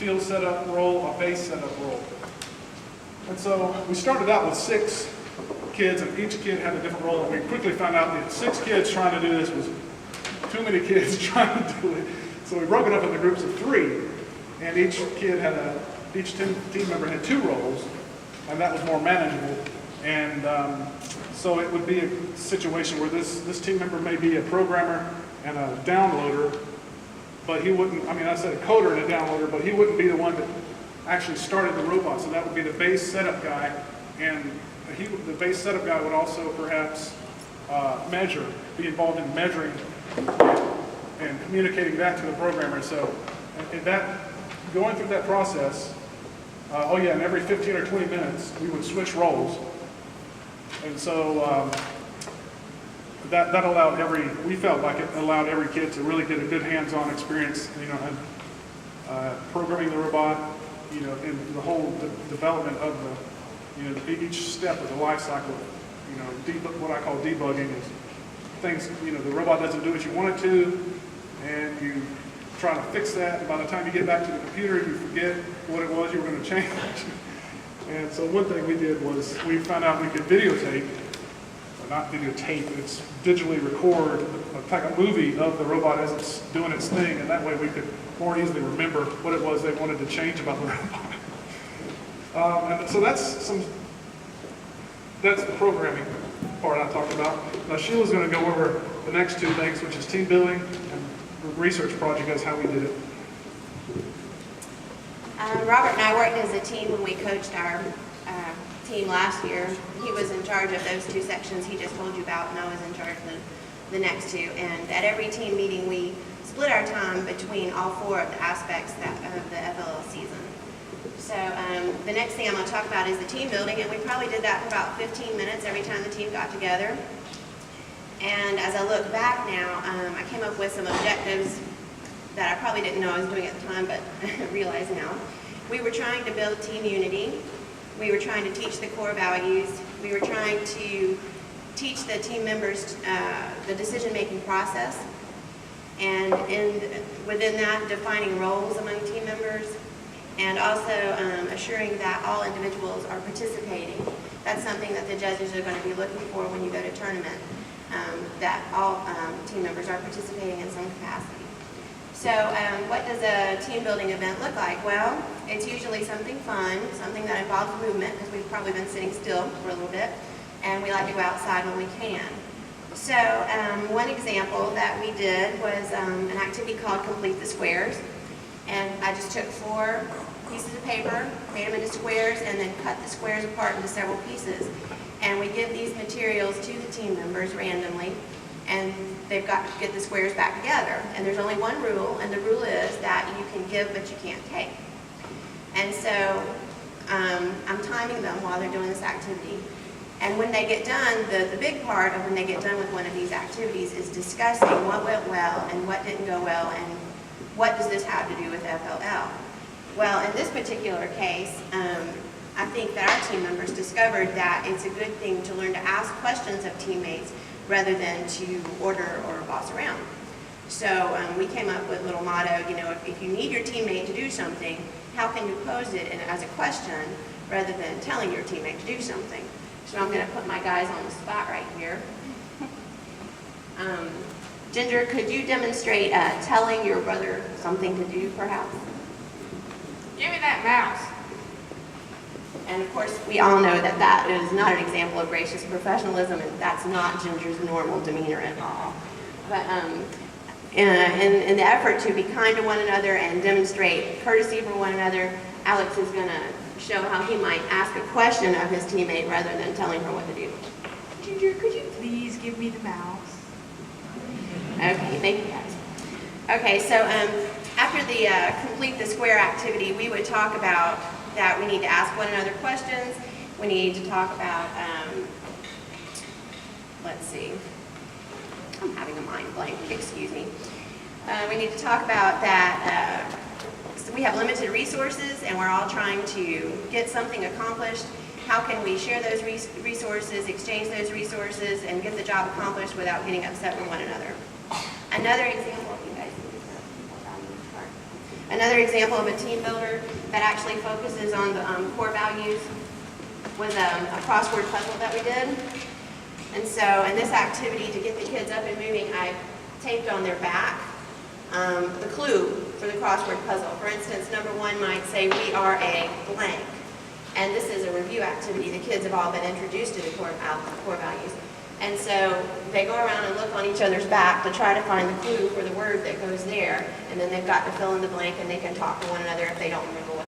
field setup role, a base setup role. And so we started out with 6 kids, and each kid had a different role, and we quickly found out that 6 kids trying to do this was too many kids trying to do it. So we broke it up into groups of 3, and each team member had 2 roles, and that was more manageable. And so it would be a situation where this team member may be a programmer and a downloader, but he wouldn't, I said a coder and a downloader, but he wouldn't be the one that actually started the robot. So that would be the base setup guy, and the base setup guy would also perhaps be involved in measuring and communicating that to the programmer. So going through that process, and every 15 or 20 minutes we would switch roles. And so that allowed we felt like it allowed every kid to really get a good hands-on experience, programming the robot, and the whole development of each step of the life cycle. What I call debugging is things, the robot doesn't do what you want it to, and you try to fix that, and by the time you get back to the computer, you forget what it was you were going to change. And so one thing we did was we found out we could videotape, or not videotape, but it's digitally record, like a movie of the robot as it's doing its thing, and that way we could more easily remember what it was they wanted to change about the robot. And so that's the programming part I talked about. Now Sheila's going to go over the next 2 things, which is team building and research project, as how we did it. Robert and I worked as a team when we coached our team last year. He was in charge of those 2 sections he just told you about, and I was in charge of the next 2. And at every team meeting, we split our time between all 4 of the aspects of the FLL season. So the next thing I'm going to talk about is the team building, and we probably did that for about 15 minutes every time the team got together. And as I look back now, I came up with some objectives that I probably didn't know I was doing at the time, but I realize now. We were trying to build team unity. We were trying to teach the core values. We were trying to teach the team members the decision-making process, and within that, defining roles among team members, and also assuring that all individuals are participating. That's something that the judges are going to be looking for when you go to tournament, that all team members are participating in some capacity. So what does a team building event look like? Well, it's usually something fun, something that involves movement, because we've probably been sitting still for a little bit, and we like to go outside when we can. So one example that we did was an activity called Complete the Squares. And I just took 4 pieces of paper, made them into squares, and then cut the squares apart into several pieces. And we give these materials to the team members randomly, and they've got to get the squares back together. And there's only one rule, and the rule is that you can give but you can't take. And so I'm timing them while they're doing this activity. And when they get done, the big part of when they get done with one of these activities is discussing what went well and what didn't go well, and what does this have to do with FLL? Well, in this particular case, I think that our team members discovered that it's a good thing to learn to ask questions of teammates rather than to order or boss around. So we came up with a little motto, if you need your teammate to do something, how can you pose it as a question rather than telling your teammate to do something? So I'm going to put my guys on the spot right here. Ginger, could you demonstrate telling your brother something to do, perhaps? Give me that mouse. And of course, we all know that that is not an example of gracious professionalism, and that's not Ginger's normal demeanor at all. But in the effort to be kind to one another and demonstrate courtesy for one another, Alex is going to show how he might ask a question of his teammate rather than telling her what to do. Ginger, could you please give me the mouse? Okay, thank you guys. Okay, so after the complete the square activity, we would talk about that we need to ask one another questions. We need to talk about, let's see, I'm having a mind blank, excuse me. We need to talk about that so we have limited resources and we're all trying to get something accomplished. How can we share those resources, exchange those resources, and get the job accomplished without getting upset with one another? Another example, if you guys can Another example of a team builder that actually focuses on the core values was a crossword puzzle that we did. And so in this activity, to get the kids up and moving, I taped on their back the clue for the crossword puzzle. For instance, number 1 might say, we are a blank. And this is a review activity. The kids have all been introduced to the core values. And so they go around and look on each other's back to try to find the clue for the word that goes there. And then they've got to fill in the blank, and they can talk to one another if they don't remember what